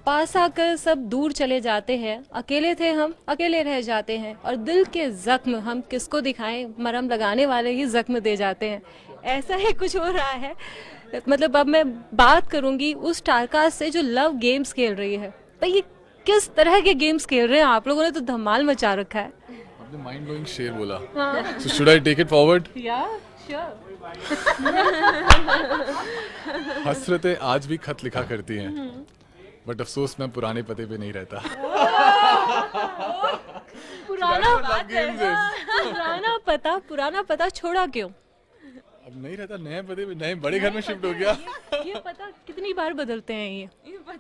पास आकर सब दूर चले जाते हैं, अकेले थे हम अकेले रह जाते हैं, और दिल के जख्म हम किसको दिखाएं, मरहम लगाने वाले ही जख्म दे जाते हैं। ऐसा ही कुछ हो रहा है। मतलब अब मैं बात करूंगी उस टारकास्ट से जो लव गेम्स खेल रही है। भाई ये किस तरह के गेम्स खेल रहे हैं आप लोगों ने, तो धमाल मचा रखा है। आपने माइंड ब्लोइंग शेर बोला। हाँ। So should I take it forward? या श्योर। हसरतें आज भी खत लिखा करती हैं, बट अफसोस मैं पुराने पते पे नहीं रहता। पुराना Love games is. पुराना पता छोड़ा क्यों? अब नहीं रहता, नए पते पे, नए बड़े घर में शिफ्ट हो गया। ये पता कितनी बार बदलते हैं ये?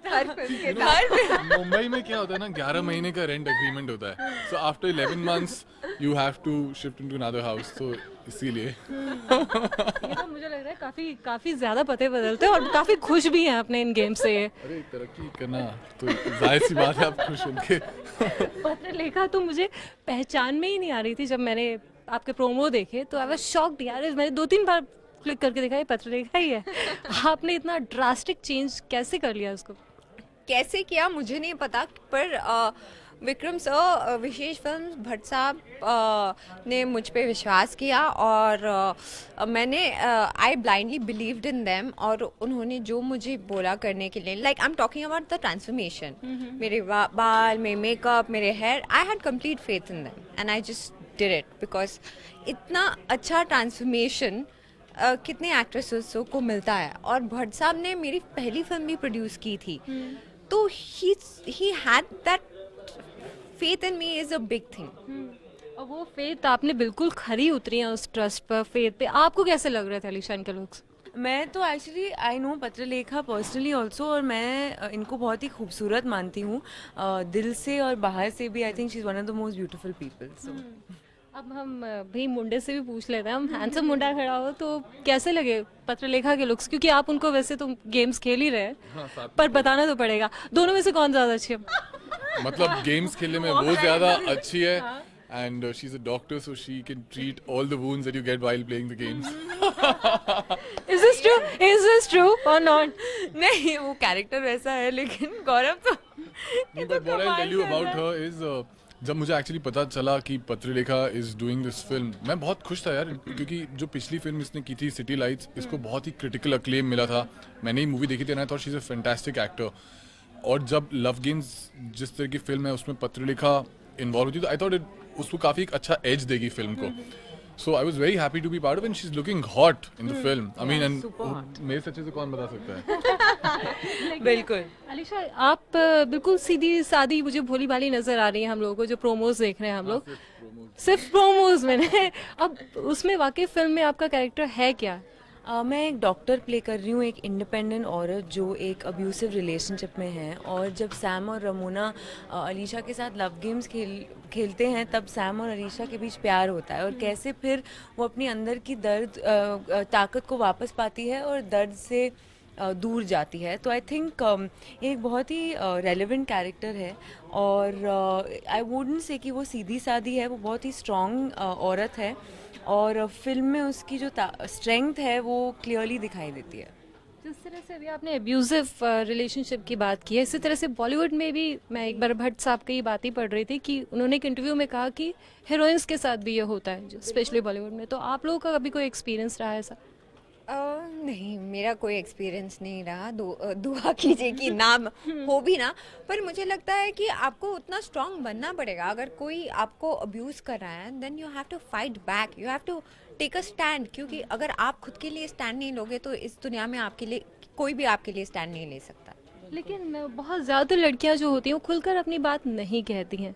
हर फिल्म के साथ मुंबई में क्या होता है ना, 11 महीने का रेंट एग्रीमेंट होता है। So after 11 months you have to shift into another house, तो इसीलिए। ये तो मुझे लग रहा है काफी काफी ज्यादा पते बदलते हैं, और काफी खुश भी हैं अपने इन गेम से। अरे तरक्की करना तो जाहिर सी बात है, आप खुश होंगे। पत्र लेखा तो मुझे पहचान में ही नहीं आ रही थी जब मैंने आपके प्रोमो देखे, तो आई वाज शॉक्ड यार। मैंने 2-3 बार क्लिक करके देखा, ये पत्र लेखा ही है। आपने इतना ड्रास्टिक चेंज कैसे कर लिया उसको? कैसे किया मुझे नहीं पता, पर विक्रम सर, विशेष फिल्म भट्ट साहब ने मुझ पे विश्वास किया, और मैंने I blindly believed in them, और उन्होंने जो मुझे बोला करने के लिए, like I am talking about the transformation, मेरे बाल, मेरे मेकअप, मेरे hair, I had complete faith in them and I just did it, because इतना अच्छा ट्रांसफॉर्मेशन कितने एक्ट्रेसेस को मिलता है। और भट्ट साहब ने मेरी पहली फिल्म भी प्रोड्यूस की थी, तो he had that faith in me is a big thing. और वो फेथ आपने बिल्कुल खरी उतरी है उस ट्रस्ट पर, फेथ पे। आपको कैसे लग रहे थे अलीशा इनके लुक्स? मैं तो actually I know Patralekha personally also, और मैं इनको बहुत ही खूबसूरत मानती हूँ, दिल से और बाहर से भी। I think she is one of the most beautiful people. So अब हम भाई मुंडे से भी पूछ लेते हैं। हम हैंडसम मुंडा खड़ा हो तो कैसे लगे पत्रलेखा के लुक्स? क्योंकि आप उनको वैसे तो गेम्स खेल ही रहे हैं, पर बताना तो पड़ेगा, दोनों में से कौन ज़्यादा अच्छी है? मतलब गेम्स खेलने में वो ज्यादा अच्छी है, and she's a doctor, so she can treat all the wounds that you get while playing the games. Is this true or not? नहीं, वो कैरेक्टर वैसा है, लेकिन गौरव तो But what I'll tell you about her is, जब मुझे actually पता चला कि Patralekha is doing this film, मैं बहुत खुश था यार, क्योंकि जो पिछली फिल्म इसने की थी सिटी लाइट्स, इसको बहुत ही क्रिटिकल अक्लेम मिला था। मैंने ही मूवी देखी थी, I thought she is a fantastic actor. और जब लव गेम्स जिस तरह की फिल्म है उसमें पत्रलेखा इन्वॉल्व होती, तो आई थॉट उसको काफ़ी एक अच्छा एज देगी फिल्म को। So I was very happy to be part of, and she is looking hot in the film. I mean, and मेरे से अच्छे से कौन बता सकता है। बिल्कुल। अलीशा, आप बिल्कुल सीधी सादी मुझे भोली भाली नजर आ रही है हम लोगों को, जो प्रोमोज देख रहे हैं हम लोग। सिर्फ प्रोमोज में नहीं, अब उसमें वाकई फिल्म में आपका कैरेक्टर है क्या? मैं एक डॉक्टर प्ले कर रही हूँ, एक इंडिपेंडेंट औरत जो एक अब्यूसिव रिलेशनशिप में है। और जब सैम और रमोना अलीशा के साथ लव गेम्स खेलते हैं, तब सैम और अलीशा के बीच प्यार होता है, और कैसे फिर वो अपनी अंदर की ताकत को वापस पाती है और दर्द से दूर जाती है। तो आई थिंक ये एक बहुत ही रेलेवेंट कैरेक्टर है, और आई वुडंट से कि वो सीधी सादी है, वो बहुत ही स्ट्रॉन्ग औरत है, और फिल्म में उसकी जो स्ट्रेंथ है वो क्लियरली दिखाई देती है। जिस तरह से अभी आपने अब्यूजिव रिलेशनशिप की बात की है, इसी तरह से बॉलीवुड में भी मैं एक बार भट्ट साहब की बात ही पढ़ रही थी कि उन्होंने एक इंटरव्यू में कहा कि हीरोइंस के साथ भी ये होता है, स्पेशली बॉलीवुड में। तो आप लोगों का कभी कोई एक्सपीरियंस रहा है ऐसा? नहीं, मेरा कोई एक्सपीरियंस नहीं रहा। दुआ कीजिए कि ना हो भी ना, पर मुझे लगता है कि आपको उतना स्ट्रांग बनना पड़ेगा। अगर कोई आपको अब्यूज़ कर रहा है, then you have to fight back, you have to take a stand, क्योंकि अगर आप खुद के लिए स्टैंड नहीं लोगे तो इस दुनिया में आपके लिए कोई भी आपके लिए स्टैंड नहीं ले सकता। लेकिन बहुत ज़्यादा लड़कियां जो होती हैं वो खुलकर अपनी बात नहीं कहती हैं।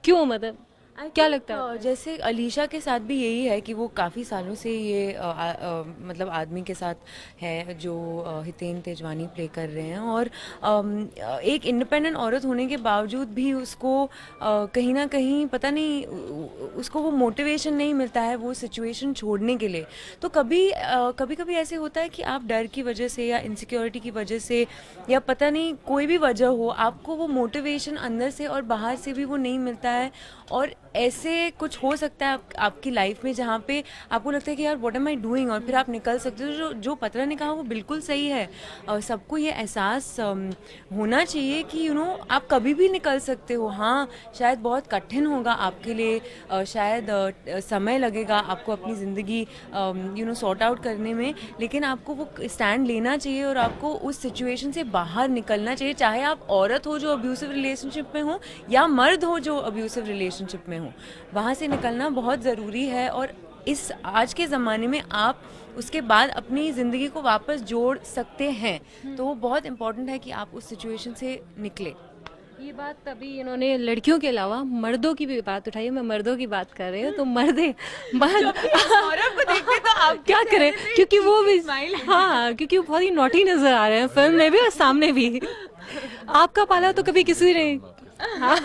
क्यों, मतलब क्या लगता है? जैसे अलीशा के साथ भी यही है कि वो काफ़ी सालों से ये मतलब आदमी के साथ है जो हितेन तेजवानी प्ले कर रहे हैं, और एक इंडिपेंडेंट औरत होने के बावजूद भी उसको कहीं ना कहीं पता नहीं, उसको वो मोटिवेशन नहीं मिलता है वो सिचुएशन छोड़ने के लिए। तो कभी कभी ऐसे होता है कि आप डर की वजह से या इनसिक्योरिटी की वजह से या पता नहीं कोई भी वजह हो, आपको वो मोटिवेशन अंदर से और बाहर से भी वो नहीं मिलता है, और ऐसे कुछ हो सकता है आपकी लाइफ में जहाँ पे आपको लगता है कि यार व्हाट एम आई डूइंग, और फिर आप निकल सकते हो। जो पत्रा ने कहा वो बिल्कुल सही है। सबको ये एहसास होना चाहिए कि आप कभी भी निकल सकते हो। हाँ, शायद बहुत कठिन होगा आपके लिए, शायद समय लगेगा आपको अपनी ज़िंदगी सॉर्ट आउट करने में, लेकिन आपको वो स्टैंड लेना चाहिए और आपको उस सिचुएशन से बाहर निकलना चाहिए। चाहे आप औरत हो जो अब्यूसिव रिलेशनशिप में हो या मर्द हो जो अब्यूसिव रिलेशनशिप में हो, वहाँ से निकलना बहुत ज़रूरी है। और इस आज के ज़माने में आप उसके बाद अपनी ज़िंदगी को वापस जोड़ सकते हैं, तो वो बहुत इम्पोर्टेंट है कि आप उस सिचुएशन से निकले। ये बात तभी इन्होंने लड़कियों के अलावा मर्दों की भी बात उठाई है। मैं मर्दों की बात कर रही हूँ, तो मर्द को देखते तो आप क्या करें, क्योंकि वो भी हाँ, क्योंकि वो बहुत ही नॉटी नजर आ रहे हैं फिल्म में भी और सामने भी। आपका पाला तो कभी किसी ने हाँ,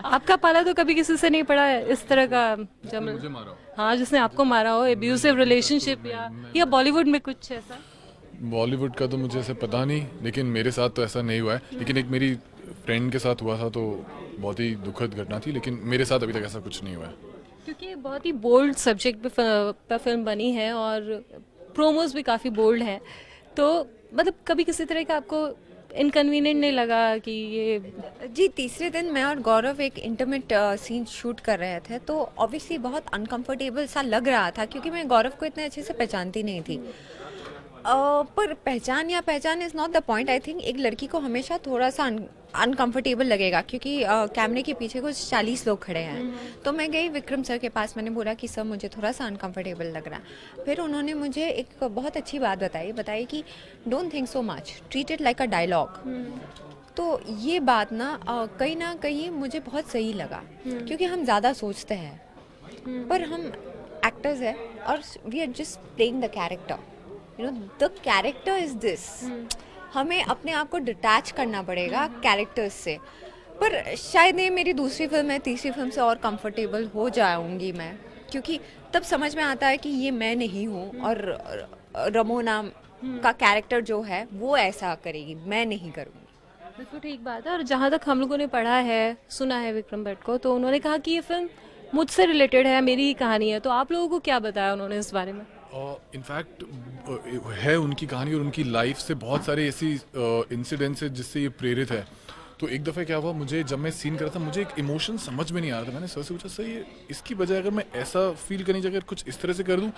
आपका पाला तो कभी किसी से नहीं पड़ा है इस तरह का, जब मुझे मारा हो। हाँ, जिसने आपको मारा हो, एब्यूसिव रिलेशनशिप या बॉलीवुड में कुछ ऐसा? बॉलीवुड का तो मुझे ऐसे पता नहीं, लेकिन मेरे साथ तो ऐसा नहीं हुआ है। लेकिन एक मेरी फ्रेंड के साथ हुआ था, तो बहुत ही दुखद घटना थी, लेकिन मेरे साथ अभी तक ऐसा कुछ नहीं हुआ है। क्योंकि बहुत ही बोल्ड सब्जेक्ट पे फिल्म बनी है और प्रोमोज भी काफ़ी बोल्ड हैं, तो मतलब कभी किसी तरह का आपको इनकन्वीनियंट नहीं लगा कि ये? जी, तीसरे दिन मैं और गौरव एक इंटीमेट सीन शूट कर रहे थे, तो ऑब्वियसली बहुत अनकंफर्टेबल सा लग रहा था, क्योंकि मैं गौरव को इतने अच्छे से पहचानती नहीं थी। पर पहचान is not the point. I think एक लड़की को हमेशा थोड़ा सा अनकंफर्टेबल लगेगा, क्योंकि कैमरे के पीछे कुछ 40 लोग खड़े हैं। तो मैं गई विक्रम सर के पास, मैंने बोला कि सर मुझे थोड़ा सा अनकंफर्टेबल लग रहा है। फिर उन्होंने मुझे एक बहुत अच्छी बात बताई कि don't think so much, treat it like a dialogue. तो ये बात ना कहीं मुझे बहुत सही लगा, क्योंकि हम ज़्यादा सोचते हैं, पर हम एक्टर्स हैं और we are just playing the character. The character is this. हमें अपने आप को डिटैच करना पड़ेगा कैरेक्टर्स से। पर शायद ये मेरी दूसरी फिल्म है, तीसरी फिल्म से और कंफर्टेबल हो जाऊंगी मैं, क्योंकि तब समझ में आता है कि ये मैं नहीं हूँ और रमोना का कैरेक्टर जो है वो ऐसा करेगी, मैं नहीं करूँगी। बिल्कुल ठीक बात है। और जहाँ तक हम लोगों ने पढ़ा है, सुना है विक्रम भट्ट को, तो उन्होंने कहा कि ये फिल्म मुझसे रिलेटेड है, मेरी ही कहानी है। तो आप लोगों को क्या बताया उन्होंने इस बारे में? इनफैक्ट है उनकी कहानी और उनकी लाइफ से बहुत सारे ऐसी इंसिडेंट्स है जिससे ये प्रेरित है। तो एक दफ़े क्या हुआ, मुझे जब मैं सीन कर रहा था, मुझे एक इमोशन समझ में नहीं आ रहा था। मैंने सर से पूछा, सर ये इसकी बजाय अगर मैं ऐसा फील करने की जगह कुछ इस तरह से कर दूं,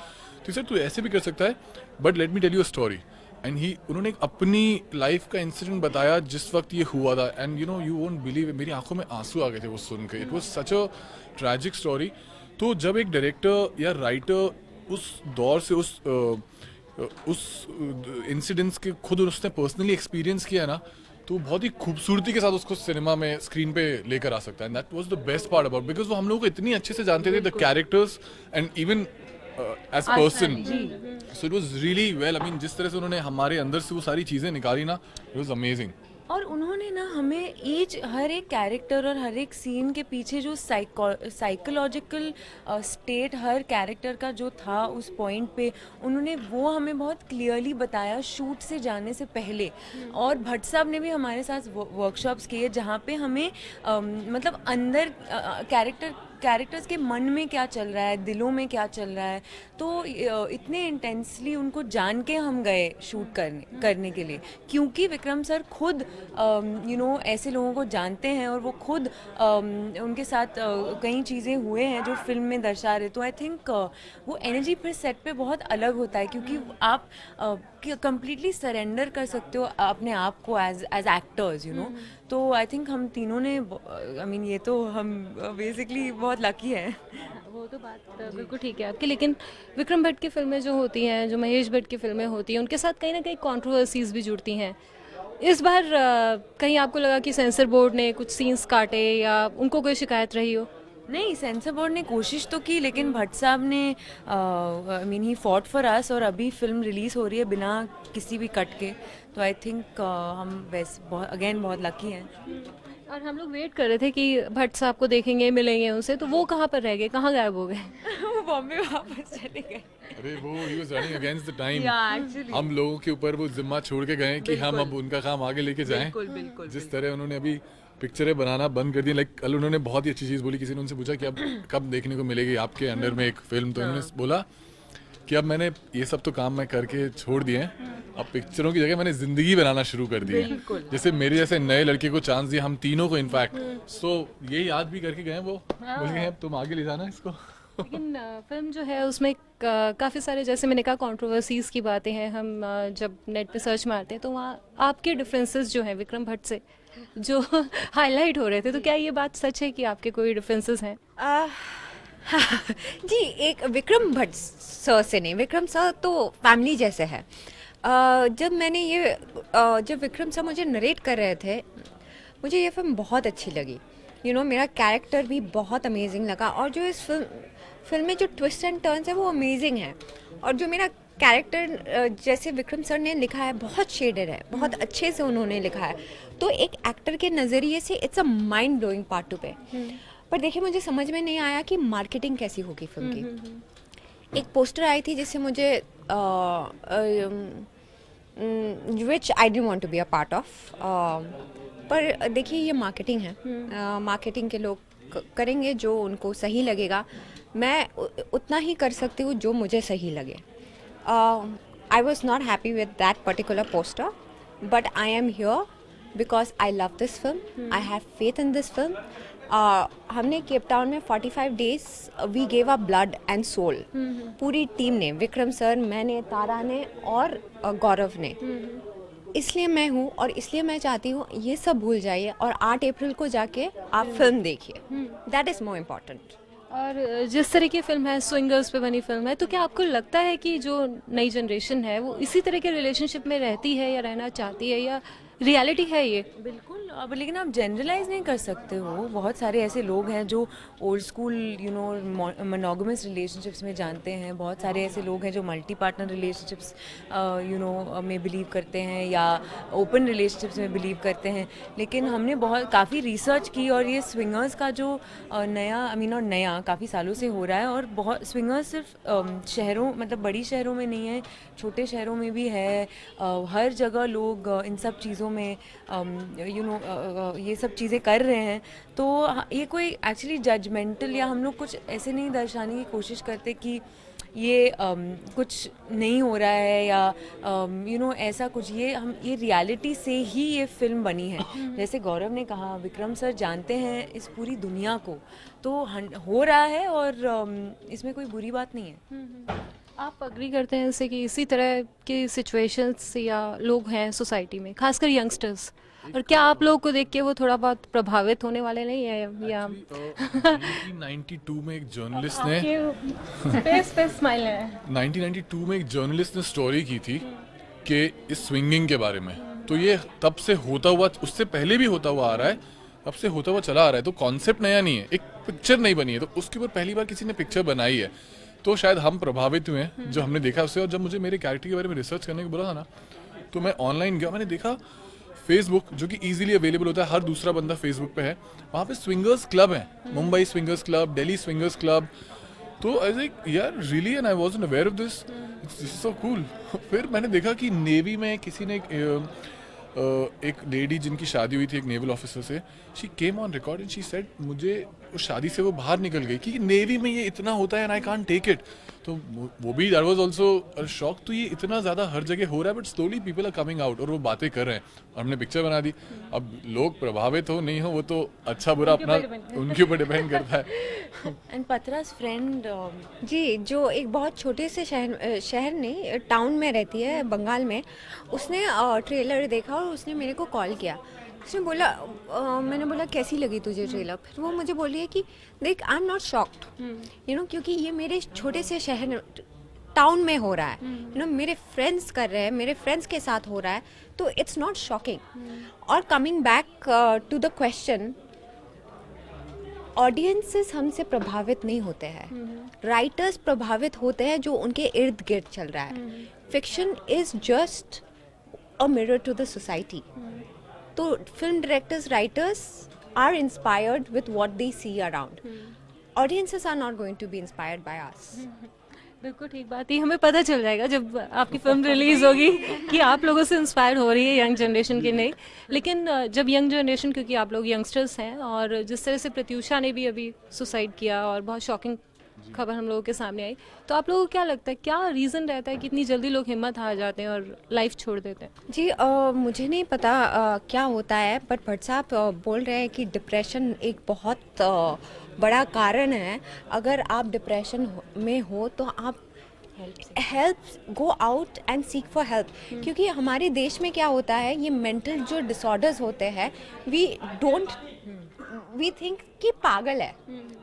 तो सर तू ऐसे भी कर सकता है, but let me tell you a story. And उन्होंने एक अपनी लाइफ का इंसिडेंट बताया जिस वक्त ये हुआ था। एंड यू वोंट बिलीव, मेरी आंखों में आंसू आ गए थे वो सुन के। It was such a tragic story. तो जब एक डायरेक्टर या राइटर उस दौर से उस इंसिडेंट्स के खुद उसने पर्सनली एक्सपीरियंस किया ना, तो बहुत ही खूबसूरती के साथ उसको सिनेमा में स्क्रीन पे लेकर आ सकता है। That was the best part about, because वो हम लोगों को इतनी अच्छे से जानते थे, the characters and even as person. So it was really well, I mean जिस तरह से उन्होंने हमारे अंदर से वो सारी चीज़ें निकाली ना, इट वाज अमेजिंग। और उन्होंने ना हमें हर एक कैरेक्टर और हर एक सीन के पीछे जो साइकोलॉजिकल स्टेट हर कैरेक्टर का जो था उस पॉइंट पे, उन्होंने वो हमें बहुत क्लियरली बताया शूट से जाने से पहले। और भट्ट साहब ने भी हमारे साथ वर्कशॉप्स किए जहाँ पे हमें मतलब अंदर कैरेक्टर्स के मन में क्या चल रहा है, दिलों में क्या चल रहा है, तो इतने इंटेंसली उनको जान के हम गए शूट करने के लिए, क्योंकि विक्रम सर खुद ऐसे लोगों को जानते हैं और वो खुद उनके साथ कई चीज़ें हुए हैं जो फिल्म में दर्शा रहे। तो आई थिंक वो एनर्जी फिर सेट पे बहुत अलग होता है, क्योंकि आप कंप्लीटली सरेंडर कर सकते हो अपने आप को एज एक्टर्स, तो आई थिंक हम तीनों ने, आई मीन ये तो हम बेसिकली बहुत लकी है। वो तो बात बिल्कुल ठीक है आपकी, लेकिन विक्रम भट्ट की फिल्में जो होती हैं, जो महेश भट्ट की फिल्में होती हैं, उनके साथ कहीं ना कहीं कंट्रोवर्सीज भी जुड़ती हैं। इस बार कहीं आपको लगा कि सेंसर बोर्ड ने कुछ सीन्स काटे या उनको कोई शिकायत रही हो? नहीं, सेंसर बोर्ड ने कोशिश तो की, लेकिन भट्ट साहब ने I mean he fought for us, और अभी फिल्म रिलीज़ हो रही है बिना किसी भी कट के। तो आई थिंक हम वैसे बहुत लकी हैं। और हम लोग वेट कर रहे थे कि भट्ट साहब को देखेंगे, मिलेंगे उनसे, तो वो कहाँ पर रह गए, कहाँ गायब हो गए? वो बॉम्बे वापस चले गए। अरे वो he was running against the time. Actually हम लोगों के ऊपर वो जिम्मा छोड़ के गए कि हम अब उनका काम आगे लेके जाएं। बिल्कुल। जिस तरह उन्होंने अभी पिक्चरें बनाना बंद कर दी। लाइक कल उन्होंने बहुत ही अच्छी चीज़ बोली, किसी ने उनसे पूछा कि अब कब देखने को मिलेगी आपके अंडर में एक फिल्म, तो उन्होंने बोला कि अब मैंने ये सब तो काम मैं करके छोड़ दिए हैं, अब पिक्चरों की जगह मैंने जिंदगी बनाना शुरू कर दी है। जैसे मेरे जैसे नए लड़के को चांस दिया, हम तीनों को इनफैक्ट। सो ये याद भी करके गए वो, बोल गए अब तुम आगे ले जाना इसको। लेकिन फिल्म जो है उसमें काफ़ी सारे, जैसे मैंने कहा, कंट्रोवर्सीज़ की बातें हैं। हम जब नेट पे सर्च मारते हैं तो वहाँ आपके डिफरेंसेस जो हैं विक्रम भट्ट से जो हाईलाइट हो रहे थे, तो क्या ये बात सच है कि आपके कोई डिफरेंसेस हैं? जी, एक विक्रम भट्ट सर से नहीं, विक्रम सर तो फैमिली जैसे है। जब विक्रम सर मुझे नरेट कर रहे थे, मुझे ये फिल्म बहुत अच्छी लगी। मेरा कैरेक्टर भी बहुत अमेजिंग लगा, और जो इस फिल्म में जो ट्विस्ट एंड टर्न्स है वो अमेजिंग है। और जो मेरा कैरेक्टर जैसे विक्रम सर ने लिखा है, बहुत शेडेड है, बहुत अच्छे से उन्होंने लिखा है। तो एक एक्टर के नज़रिए से it's a mind blowing part two पे। पर देखिए, मुझे समझ में नहीं आया कि मार्केटिंग कैसी होगी फिल्म की। एक पोस्टर आई थी जिससे मुझे which I don't want to be a part of. पर देखिए, ये मार्केटिंग है, मार्केटिंग के लोग करेंगे जो उनको सही लगेगा। मैं उतना ही कर सकती हूँ जो मुझे सही लगे। I was not happy with that particular poster, but I am here because I love this film, I have faith in this film. हमने केप टाउन में 45 days we gave a blood and soul, पूरी team ने, Vikram sir, मैंने, तारा ने और गौरव ने। इसलिए मैं हूँ, और इसलिए मैं चाहती हूँ ये सब भूल जाइए और 8 अप्रैल को जाके आप फिल्म देखिए। That is more important. और जिस तरह की फिल्म है, स्विंगर्स पे बनी फिल्म है, तो क्या आपको लगता है कि जो नई जनरेशन है वो इसी तरह के रिलेशनशिप में रहती है या रहना चाहती है, या रियलिटी है ये? बिल्कुल। अब लेकिन आप जनरलाइज नहीं कर सकते हो। बहुत सारे ऐसे लोग हैं जो ओल्ड स्कूल मोनोगमस रिलेशनशिप्स में जानते हैं। बहुत सारे ऐसे लोग हैं जो मल्टी पार्टनर रिलेशनशिप्स में बिलीव करते हैं, या ओपन रिलेशनशिप्स में बिलीव करते हैं। लेकिन हमने काफ़ी रिसर्च की, और ये स्विंगर्स का जो नया काफ़ी सालों से हो रहा है। और बहुत स्विंगर्स सिर्फ शहरों, मतलब बड़ी शहरों में नहीं है, छोटे शहरों में भी है। हर जगह लोग इन सब चीज़ों में ये सब चीज़ें कर रहे हैं। तो ये कोई एक्चुअली जजमेंटल, या हम लोग कुछ ऐसे नहीं दर्शाने की कोशिश करते कि ये कुछ नहीं हो रहा है, या ऐसा कुछ। ये रियलिटी से ही ये फिल्म बनी है। जैसे गौरव ने कहा, विक्रम सर जानते हैं इस पूरी दुनिया को, तो हो रहा है, और इसमें कोई बुरी बात नहीं है। आप अग्री करते हैं इससे कि इसी तरह की सिचुएशंस या लोग हैं सोसाइटी में, खासकर यंगस्टर्स, और क्या आप लोगों को देख के वो थोड़ा बहुत प्रभावित होने वाले नहीं है? या 1992 में एक जर्नलिस्ट ने 1992 में एक जर्नलिस्ट ने स्टोरी की थी कि इस स्विंगिंग के बारे में। तो ये तब से होता हुआ, उससे पहले भी होता हुआ आ रहा है, तब से होता हुआ चला आ रहा है। तो कॉन्सेप्ट नया नहीं है, एक पिक्चर नहीं बनी है, तो उसके ऊपर पहली बार किसी ने पिक्चर बनाई है। तो शायद हम प्रभावित हुए हैं जो हमने देखा उससे। और जब मुझे मेरे कैरेक्टर के बारे में रिसर्च करने को बोला था ना, तो मैं ऑनलाइन गया, मैंने देखा फेसबुक, जो कि इजीली अवेलेबल होता है, हर दूसरा बंदा फेसबुक पे है, वहाँ पे स्विंगर्स क्लब है, Mumbai Swingers club, Delhi Swingers club. तो आई लाइक यार really, and I wasn't aware of this, this is so cool. फिर मैंने देखा कि नेवी में किसी ने एक लेडी जिनकी शादी हुई थी एक नेवल ऑफिसर से, she came on record and she said, मुझे उस शादी से वो बाहर निकल गई कि नेवी में ये इतना होता है and I can't take it. तो वो भी that was also a shock. तो ये इतना ज़्यादा हर जगह हो रहा है, but slowly people are coming out और वो बातें कर रहे हैं, और हमने पिक्चर बना दी। अब लोग प्रभावित हो नहीं हो वो तो अच्छा बुरा अपना उनके ऊपर डिपेंड करता है। एंड पत्रा's फ्रेंड जी, जो एक बहुत छोटे से शहर नहीं, टाउन में रहती है बंगाल में, उसने ट्रेलर देखा और उसने मेरे को कॉल किया। उसने बोला, मैंने बोला कैसी लगी तुझे ट्रेलर? फिर वो मुझे बोली है कि देख, आई एम नॉट शॉक्ड, क्योंकि ये मेरे छोटे से शहर टाउन में हो रहा है, मेरे फ्रेंड्स कर रहे हैं, मेरे फ्रेंड्स के साथ हो रहा है, तो इट्स नॉट शॉकिंग। और coming back to the question, audiences हमसे प्रभावित नहीं होते हैं, राइटर्स प्रभावित होते हैं जो उनके इर्द गिर्द चल रहा है। Fiction is just a mirror to the society. तो film directors, writers are inspired with what they see around. Audiences are not going to be inspired by us. बिल्कुल ठीक बात है, हमें पता चल जाएगा जब आपकी फिल्म रिलीज होगी कि आप लोगों से इंस्पायर हो रही है यंग जनरेशन की नहीं। लेकिन जब यंग जनरेशन, क्योंकि आप लोग यंगस्टर्स हैं, और जिस तरह से प्रत्यूषा ने भी अभी सुसाइड किया और बहुत शॉकिंग खबर हम लोगों के सामने आई, तो आप लोगों को क्या लगता है, क्या रीज़न रहता है कि इतनी जल्दी लोग हिम्मत हार जाते हैं और लाइफ छोड़ देते हैं? जी मुझे नहीं पता क्या होता है, बट भट्ट साहब बोल रहे हैं कि डिप्रेशन एक बहुत बड़ा कारण है। अगर आप डिप्रेशन में हो तो आप help, go out and seek for help. क्योंकि हमारे देश में क्या होता है, ये मेंटल जो डिसऑर्डर्स होते हैं, वी थिंक कि पागल है,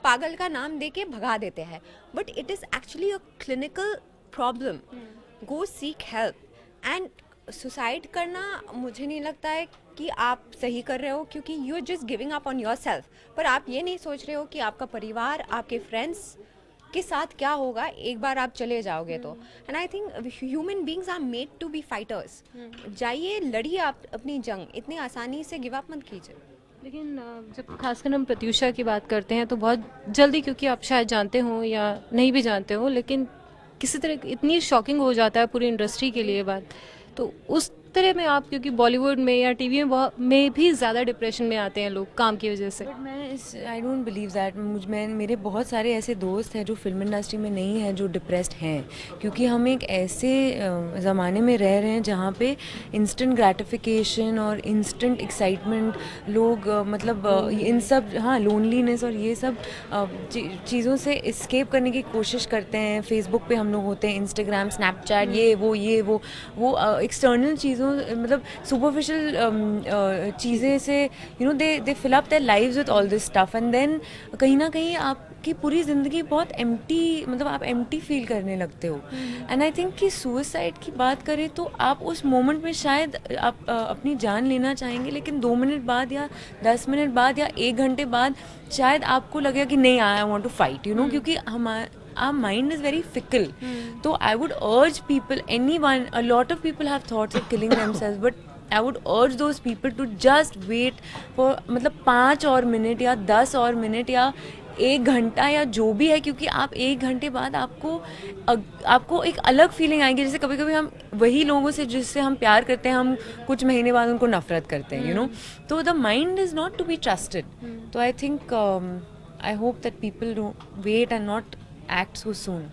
पागल का नाम दे के भगा देते हैं, but it is actually a clinical problem. Go seek help. And suicide करना मुझे नहीं लगता है कि आप सही कर रहे हो, क्योंकि you are just giving up on yourself. पर आप ये नहीं सोच रहे हो कि आपका परिवार, आपके फ्रेंड्स के साथ क्या होगा एक बार आप चले जाओगे तो। And I think human beings are made to be fighters. जाइए, लड़िए आप अपनी जंग, इतनी आसानी से गिव अप मत कीजिए। लेकिन जब खासकर हम प्रत्यूषा की बात करते हैं तो बहुत जल्दी, क्योंकि आप शायद जानते हो या नहीं भी जानते हो, लेकिन किसी तरह इतनी शॉकिंग हो जाता है पूरी इंडस्ट्री के लिए बात, तो उस तरह में आप, क्योंकि बॉलीवुड में या टीवी में भी ज़्यादा डिप्रेशन में आते हैं लोग काम की वजह से। बट मैं आई डोंट बिलीव दैट। मेरे बहुत सारे ऐसे दोस्त हैं जो फिल्म इंडस्ट्री में नहीं हैं जो डिप्रेस्ड हैं, क्योंकि हम एक ऐसे ज़माने में रह रहे हैं जहाँ पे इंस्टेंट ग्रेटिफिकेशन और इंस्टेंट एक्साइटमेंट लोग इन सब, हाँ, लोनलीनेस और ये सब चीज़ों से एस्केप करने की कोशिश करते हैं। फेसबुक पे हम लोग होते हैं, इंस्टाग्राम, स्नैपचैट, ये वो एक्सटर्नल चीज़ों, मतलब सुपरफिशियल चीज़ें से they fill up their lives with all this stuff, and then कहीं ना कहीं आपकी पूरी ज़िंदगी बहुत एम्प्टी, मतलब आप एम्प्टी फील करने लगते हो। एंड आई थिंक कि सुसाइड की बात करें तो आप उस मोमेंट में शायद आप अपनी जान लेना चाहेंगे, लेकिन 2 मिनट बाद या 10 मिनट बाद या 1 घंटे बाद शायद आपको लगेगा कि नहीं, आई वांट टू फाइट, क्योंकि our mind is very fickle. So I would urge people, a lot of people have thoughts of killing themselves, but I would urge those people to just wait for 5 और minute या 10 और minute या 1 घंटा या जो भी है, क्योंकि आप 1 घंटे बाद आपको एक अलग फीलिंग आएगी। जैसे कभी कभी हम वही लोगों से जिससे हम प्यार करते हैं, हम कुछ महीने बाद उनको नफरत करते हैं, तो the mind is not to be trusted. तो I think I hope that people do wait and not act so soon.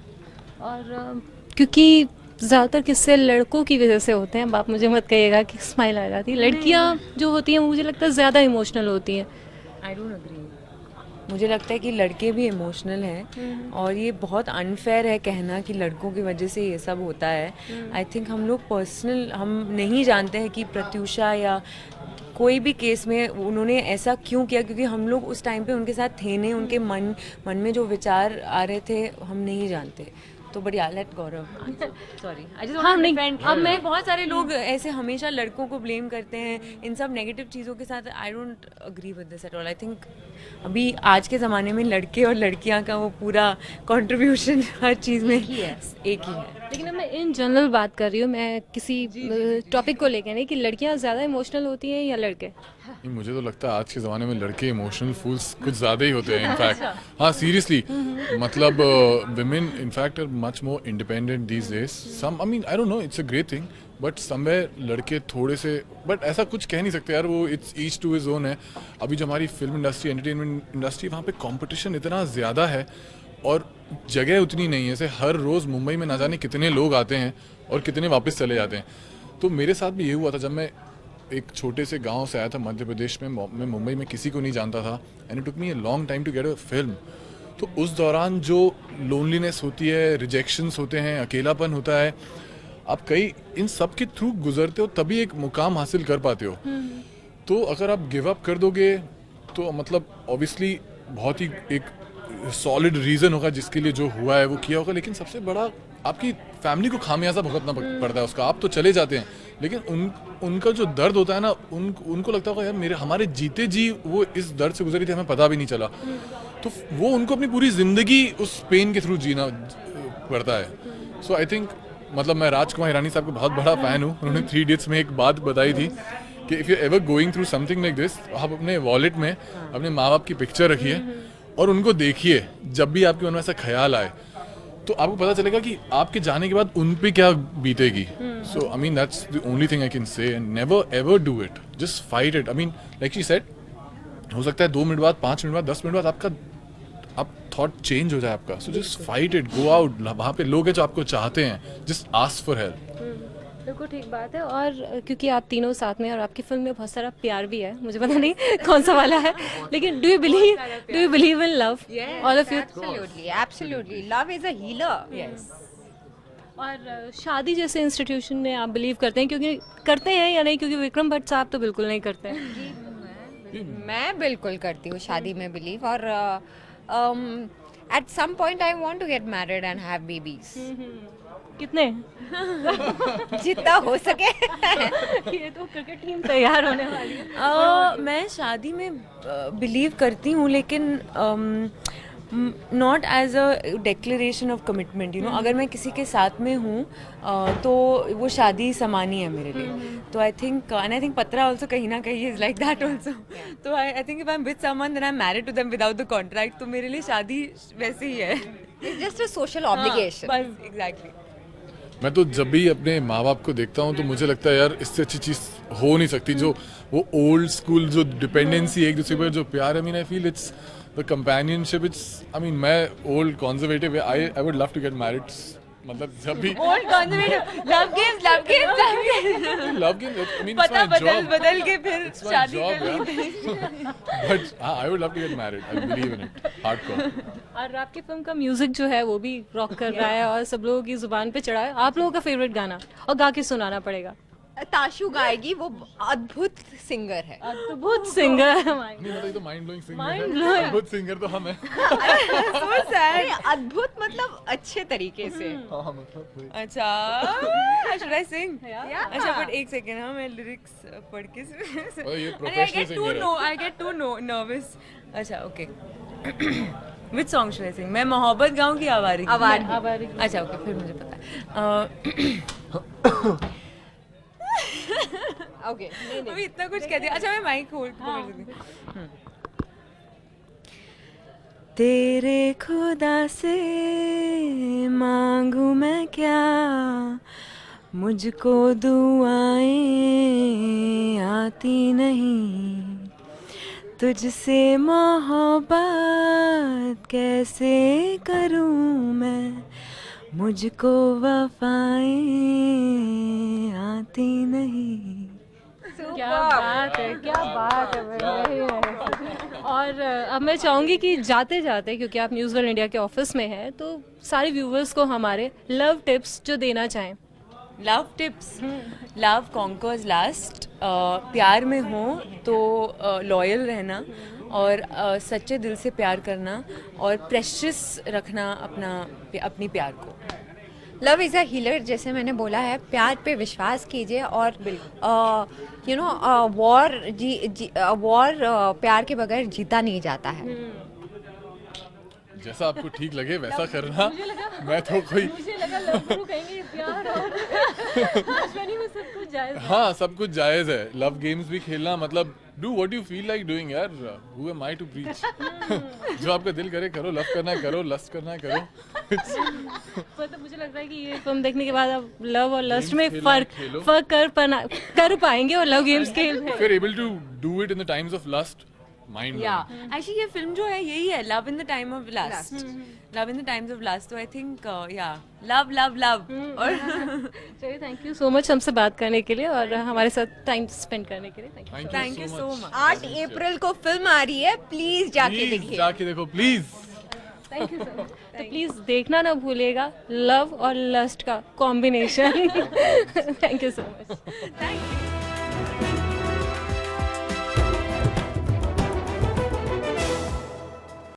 और क्योंकि ज़्यादातर किस्से लड़कों की वजह से होते हैं, आप मुझे मत कहिएगा कि स्माइल आ जाती है, लड़कियां जो होती हैं मुझे लगता है ज़्यादा इमोशनल होती हैं। I don't agree. मुझे लगता है कि लड़के भी इमोशनल हैं, और ये बहुत अनफेयर है कहना कि लड़कों की वजह से ये सब होता है। आई थिंक हम लोग हम नहीं जानते हैं कि प्रत्यूषा या कोई भी केस में उन्होंने ऐसा क्यों किया, क्योंकि हम लोग उस टाइम पे उनके साथ थे नहीं, उनके मन में जो विचार आ रहे थे हम नहीं जानते। तो बढ़िया, let Gaurav, sorry, I just want to defend. अब मैं, बहुत सारे लोग ऐसे हमेशा लड़कों को ब्लेम करते हैं इन सब नेगेटिव चीज़ों के साथ। I don't agree with this at all. I think अभी आज के ज़माने में लड़के और लड़कियां का वो पूरा कंट्रीब्यूशन हर चीज़ में एक ही है। लेकिन अब मैं इन जनरल बात कर रही हूँ, मैं किसी टॉपिक को लेकर नहीं, कि लड़कियाँ ज़्यादा इमोशनल होती हैं या लड़के। मुझे तो लगता है आज के ज़माने में लड़के इमोशनल फूल्स कुछ ज़्यादा ही होते हैं इनफैक्ट। हाँ, सीरियसली, मतलब women in fact are much more independent these days. Some, I mean, I don't know, it's a great thing, but somewhere लड़के थोड़े से, बट ऐसा कुछ कह नहीं सकते यार, वो it's each to his own है। अभी जो हमारी फिल्म इंडस्ट्री, एंटरटेनमेंट इंडस्ट्री, वहाँ पे कॉम्पिटिशन इतना ज़्यादा है और जगह उतनी नहीं है। जैसे हर रोज़ मुंबई में ना जाने कितने लोग आते हैं और कितने वापस चले जाते हैं। तो मेरे साथ भी ये हुआ था, जब मैं एक छोटे से गांव से आया था मध्य प्रदेश में, मैं मुंबई में किसी को नहीं जानता था, and it took me a long time to get a film. तो उस दौरान जो लोनलीनेस होती है, रिजेक्शंस होते हैं, अकेलापन होता है, आप कई इन सब के थ्रू गुजरते हो तभी एक मुकाम हासिल कर पाते हो। तो अगर आप गिव अप कर दोगे तो मतलब ऑब्वियसली बहुत ही एक सॉलिड रीज़न होगा जिसके लिए जो हुआ है वो किया होगा, लेकिन सबसे बड़ा आपकी फैमिली को खामियाजा भुगतना पड़ता है उसका। आप तो चले जाते हैं, लेकिन उनका जो दर्द होता है ना, उनको लगता होगा यार हमारे जीते जी वो इस दर्द से गुजरी थी, हमें पता भी नहीं चला। तो वो उनको अपनी पूरी ज़िंदगी उस पेन के थ्रू जीना पड़ता है। सो आई थिंक, मतलब मैं राजकुमार हिरानी साहब का बहुत बड़ा फ़ैन हूँ। उन्होंने 3 इडियट्स में एक बात बताई थी कि if you ever going through something like this, आप अपने वॉलेट में अपने माँ बाप की पिक्चर रखिए और उनको देखिए। जब भी आपके मन में ऐसा ख्याल आए तो आपको पता चलेगा कि आपके जाने के बाद उन पे क्या बीतेगी. So I mean that's the only thing I can say, and never ever do it. Just fight it. I mean like she said, हो सकता है 2 मिनट बाद, 5 मिनट बाद, 10 मिनट बाद आपका थॉट चेंज हो जाए आपका. So just fight it, go out. वहाँ पे लोग हैं जो आपको चाहते हैं. Just ask for help. बिल्कुल ठीक बात है. और क्योंकि आप तीनों साथ में और आपकी फिल्म में बहुत सारा प्यार भी है, मुझे पता नहीं कौन सा वाला है, लेकिन do you believe in love? All of you? Absolutely love is a healer. Yes. और शादी जैसे इंस्टीट्यूशन में आप बिलीव करते हैं? क्योंकि करते हैं या नहीं? क्योंकि विक्रम भट्ट साहब तो बिल्कुल नहीं करते हैं. मैं बिल्कुल करती हूँ शादी में बिलीव. और at some point I want to get married and have babies. कितने? जितना हो सके. ये तो क्रिकेट टीम तैयार होने वाली है. मैं शादी में बिलीव करती हूँ, लेकिन not as a declaration of commitment, you know. अगर मैं किसी के साथ में हूँ तो वो शादी समानी है मेरे लिए. तो आई थिंक पत्रा ऑल्सो कहीं ना कहीं इज लाइक दैट ऑल्सो. तो I think if I am with someone then I am married to them without the contract. तो मेरे लिए शादी वैसे ही है. It's just a social obligation. बस एग्जैक्टली. मैं तो जब भी अपने माँ बाप को देखता हूँ तो मुझे लगता है यार इससे अच्छी चीज़ हो नहीं सकती. जो वो ओल्ड स्कूल जो डिपेंडेंसी एक दूसरे पर जो प्यार, I mean I feel it's the companionship. It's I mean मैं old conservative, I would love to get married. मतलब जब भी old conservative love games love game, I mean पता इट्स माय जॉब. बदल के फिर शादी कर ली. But I would love to get married. I believe in it hardcore. और आपकी फिल्म का म्यूजिक जो है वो भी रॉक कर रहा है और सब लोगों की जुबान पे चढ़ा है. आप लोगों का फेवरेट गाना और गा के सुनाना पड़ेगा. ताशु गाएगी, वो अद्भुत सिंगर है. अद्भुत सिंगर है हमारी. नहीं मतलब ये तो माइंड ब्लोइंग सिंगर Mind है. blowing. अद्भुत सिंगर तो हम हैं. अद्भुत मतलब अच्छे तरीके से. हाँ मतलब अच्छा, should I sing? Yeah. अच्छा, but एक सेकेंड. हाँ, मैं लिरिक्स पढ़ के और ये अरे, I professional get too singer है. I get too nervous. अच्छा, okay. Which song should I sing? मैं मोहब्बत गाऊँ की आवारी? आवारी. अच्छा, okay, फिर मुझे पता है. ओके. अभी इतना कुछ कह दिया. अच्छा, मैं माइक खोल सकती हूँ. तेरे खुदा से मांगू मैं क्या, मुझको दुआएं आती नहीं. तुझसे मोहब्बत कैसे करूं मैं, मुझको वफाएं आती नहीं. क्या बात है, क्या बात है भाई. और अब मैं चाहूँगी कि जाते जाते, क्योंकि आप न्यूज़ वर्ल्ड इंडिया के ऑफिस में हैं, तो सारे व्यूवर्स को हमारे लव टिप्स जो देना चाहें. Love tips. Love conquers last. प्यार में हो तो लॉयल रहना और सच्चे दिल से प्यार करना और प्रेशियस रखना अपनी प्यार को. लव इज़ अ हीलर, जैसे मैंने बोला है. प्यार पे विश्वास कीजिए. और यू नो वॉर प्यार के बगैर जीता नहीं जाता है. जैसा आपको ठीक लगे वैसा करना. मैं तो कोई मुझे लगा लव गुरु कहेंगे प्यार और दुश्मनी में सब कुछ जायज है. हाँ सब कुछ जायज़ है. लव गेम्स भी खेलना, मतलब do what you feel like doing यार. Who am I to preach. जो आपका दिल करे करो. लव करना है करो, लस्ट करना है करो. मतलब मुझे लगता है कि ये फिल्म देखने के बाद आप लव और लस्ट में खेलो. फर्क कर पाएंगे और लव गेम्स खेल If you're able to do it in the times of lust, mind या blowing. एक्चुअली ये फिल्म जो है यही है, love in the time of last. Love in the times of last. तो आई थिंक या love love love. और चलिए, थैंक यू सो मच हमसे बात करने के लिए और हमारे साथ टाइम स्पेंड करने के लिए. Thank you. Thank you so much. 8 अप्रैल को फिल्म आ रही है. प्लीज जाके Please देखिए. जाके देखो please. Thank you so much. तो प्लीज देखना ना भूलिएगा लव और लस्ट का combination. Thank you so much. Thank you.